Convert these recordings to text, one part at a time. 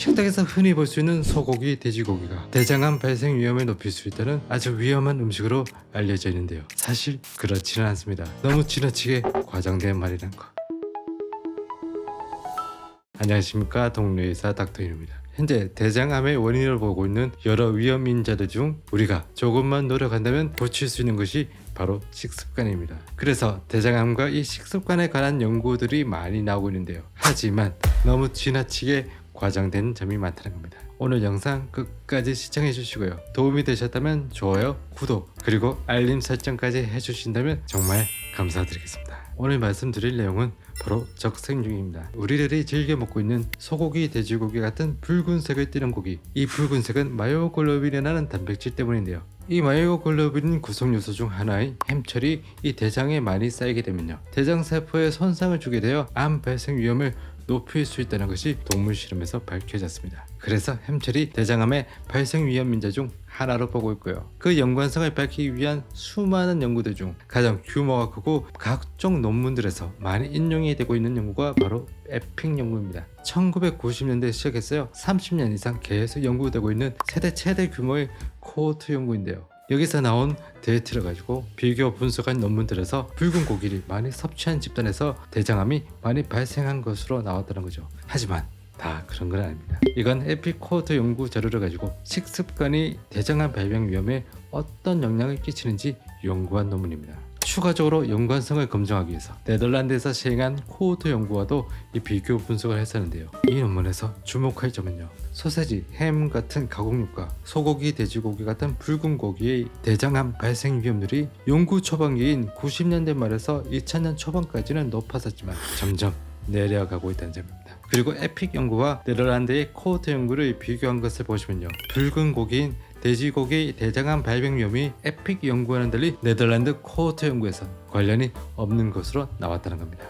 식탁에서 흔히 볼 수 있는 소고기, 돼지고기가 대장암 발생 위험을 높일 수 있다는 아주 위험한 음식으로 알려져 있는데요. 사실 그렇지는 않습니다. 너무 지나치게 과장된 말이란 거. 안녕하십니까, 동료의사 닥터인입니다. 현재 대장암의 원인을 보고 있는 여러 위험 인자들 중 우리가 조금만 노력한다면 고칠 수 있는 것이 바로 식습관입니다. 그래서 대장암과 이 식습관에 관한 연구들이 많이 나오고 있는데요. 하지만 너무 지나치게 과장된 점이 많다는 겁니다. 오늘 영상 끝까지 시청해 주시고요. 도움이 되셨다면 좋아요, 구독, 그리고 알림 설정까지 해주신다면 정말 감사드리겠습니다. 오늘 말씀드릴 내용은 바로 적색육입니다. 우리들이 즐겨 먹고 있는 소고기, 돼지고기 같은 붉은색을 띠는 고기. 이 붉은색은 마요글로빈이라는 단백질 때문인데요. 이 마요글로빈 구성 요소 중 하나인 햄철이 이 대장에 많이 쌓이게 되면요, 대장 세포에 손상을 주게 되어 암 발생 위험을 높일 수 있다는 것이 동물 실험에서 밝혀졌습니다. 그래서 햄철이 대장암의 발생 위험 인자 중 하나로 보고 있고요. 그 연관성을 밝히기 위한 수많은 연구들 중 가장 규모가 크고 각종 논문들에서 많이 인용이 되고 있는 연구가 바로 에픽 연구입니다. 1990년대에 시작했어요. 30년 이상 계속 연구되고 있는 세계 최대 규모의 코호트 연구인데요. 여기서 나온 데이터를 가지고 비교 분석한 논문들에서 붉은 고기를 많이 섭취한 집단에서 대장암이 많이 발생한 것으로 나왔다는 거죠. 하지만 다 그런 건 아닙니다. 이건 에피코호트 연구 자료를 가지고 식습관이 대장암 발병 위험에 어떤 영향을 끼치는지 연구한 논문입니다. 추가적으로 연관성을 검증하기 위해서 네덜란드에서 시행한 코호트 연구와도 이 비교 분석을 했었는데요. 이 논문에서 주목할 점은요, 소세지, 햄 같은 가공육과 소고기, 돼지고기 같은 붉은 고기의 대장암 발생 위험률이 연구 초반기인 90년대 말에서 2000년 초반까지는 높았었지만 점점 내려가고 있다는 점입니다. 그리고 에픽 연구와 네덜란드의 코호트 연구를 비교한 것을 보시면요, 붉은 고기인 돼지고기 대장암 발병 위험이 에픽 연구와는 달리 네덜란드 코호트 연구에서 관련이 없는 것으로 나왔다는 겁니다.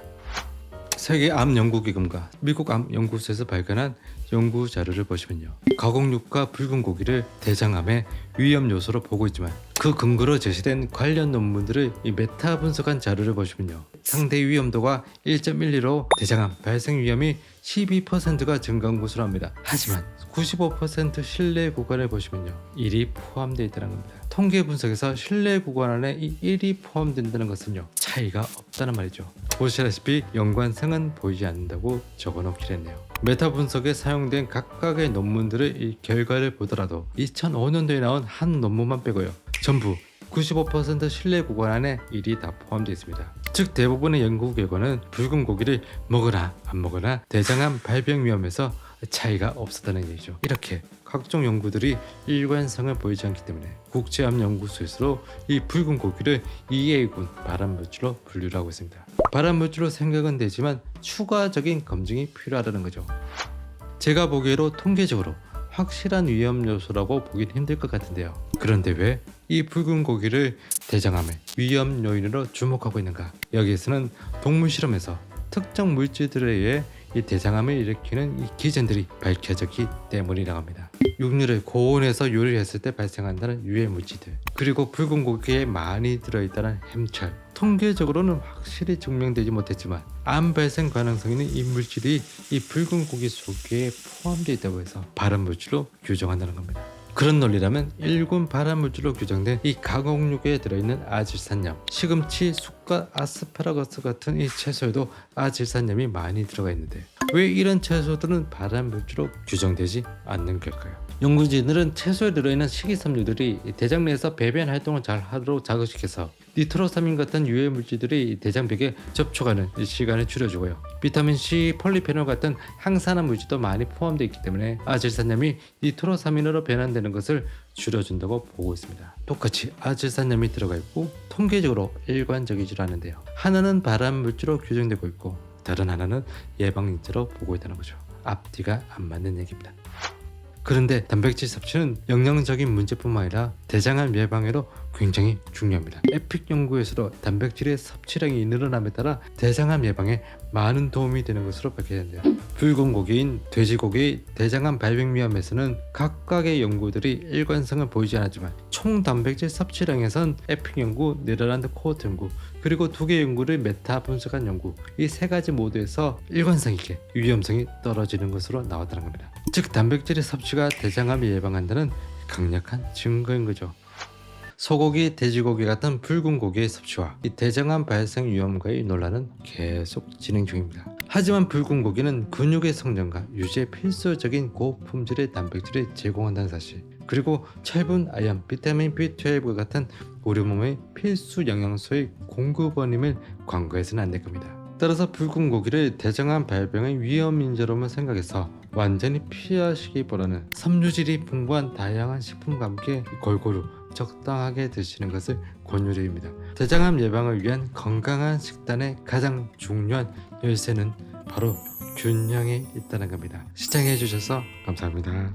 세계암연구기금과 미국암연구소에서 발견한 연구 자료를 보시면요, 가공육과 붉은 고기를 대장암의 위험 요소로 보고 있지만 그 근거로 제시된 관련 논문들을 이 메타 분석한 자료를 보시면요, 상대 위험도가 1.12로 대장암 발생 위험이 12%가 증가한 것으로 합니다. 하지만 95% 신뢰 구간을 보시면요, 1이 포함되어 있다는 겁니다. 통계 분석에서 신뢰 구간 안에 이 1이 포함된다는 것은요, 차이가 없다는 말이죠. 보시다시피 연관성은 보이지 않는다고 적어놓긴 했네요. 메타 분석에 사용된 각각의 논문들의 이 결과를 보더라도 2005년도에 나온 한 논문만 빼고요, 전부 95% 신뢰 구간 안에 1이 다 포함되어 있습니다. 즉 대부분의 연구 결과는 붉은 고기를 먹으나 안 먹으나 대장암 발병 위험에서 차이가 없었다는 얘기죠. 이렇게 각종 연구들이 일관성을 보이지 않기 때문에 국제암연구소에서도 이 붉은 고기를 2A군 발암물질로 분류를 하고 있습니다. 발암물질로 생각은 되지만 추가적인 검증이 필요하다는 거죠. 제가 보기에도 통계적으로 확실한 위험 요소라고 보긴 힘들 것 같은데요. 그런데 왜 이 붉은 고기를 대장암의 위험 요인으로 주목하고 있는가? 여기에서는 동물 실험에서 특정 물질들에 의해 이 대장암을 일으키는 이 기전들이 밝혀졌기 때문이라고 합니다. 육류를 고온에서 요리를 했을 때 발생한다는 유해 물질들, 그리고 붉은 고기에 많이 들어있다는 햄철, 통계적으로는 확실히 증명되지 못했지만 암 발생 가능성이 있는 이 물질이 이 붉은 고기 속에 포함되어 있다고 해서 발암물질로 규정한다는 겁니다. 그런 논리라면 1군 발암물질로 규정된 이 가공육에 들어있는 아질산염, 시금치, 쑥갓, 아스파라거스 같은 이 채소에도 아질산염이 많이 들어가 있는데 왜 이런 채소들은 발암물질로 규정되지 않는 걸까요? 연구진들은 채소에 들어있는 식이섬유들이 대장 내에서 배변 활동을 잘 하도록 자극시켜서 니트로사민 같은 유해 물질들이 대장벽에 접촉하는 시간을 줄여주고요, 비타민C, 폴리페놀 같은 항산화 물질도 많이 포함되어 있기 때문에 아질산염이 니트로사민으로 변환되는 것을 줄여준다고 보고 있습니다. 똑같이 아질산염이 들어가 있고 통계적으로 일관적이지 않은데요, 하나는 발암물질로 규정되고 있고 다른 하나는 예방인자로 보고 있다는 거죠. 앞뒤가 안 맞는 얘기입니다. 그런데 단백질 섭취는 영양적인 문제뿐만 아니라 대장암 예방에도 굉장히 중요합니다. 에픽 연구에서도 단백질의 섭취량이 늘어남에 따라 대장암 예방에 많은 도움이 되는 것으로 밝혀졌는데요. 붉은 고기인 돼지고기 대장암 발병 위험에서는 각각의 연구들이 일관성을 보이지 않았지만 총 단백질 섭취량에선 에픽 연구, 네덜란드 코호트 연구, 그리고 2개 연구를 메타 분석한 연구, 이 3가지 모두에서 일관성 있게 위험성이 떨어지는 것으로 나왔다는 겁니다. 즉 단백질의 섭취가 대장암을 예방한다는 강력한 증거인 거죠. 소고기, 돼지고기 같은 붉은 고기의 섭취와 이 대장암 발생 위험과의 논란은 계속 진행 중입니다. 하지만 붉은 고기는 근육의 성장과 유지에 필수적인 고품질의 단백질을 제공한다는 사실, 그리고 철분, 아연, 비타민 B12과 같은 우리 몸의 필수 영양소의 공급원임을 광고해서는 안 될 겁니다. 따라서 붉은 고기를 대장암 발병의 위험 인자로만 생각해서 완전히 피하시기보다는 섬유질이 풍부한 다양한 식품과 함께 골고루 적당하게 드시는 것을 권유드립니다. 대장암 예방을 위한 건강한 식단의 가장 중요한 열쇠는 바로 균형에 있다는 겁니다. 시청해 주셔서 감사합니다.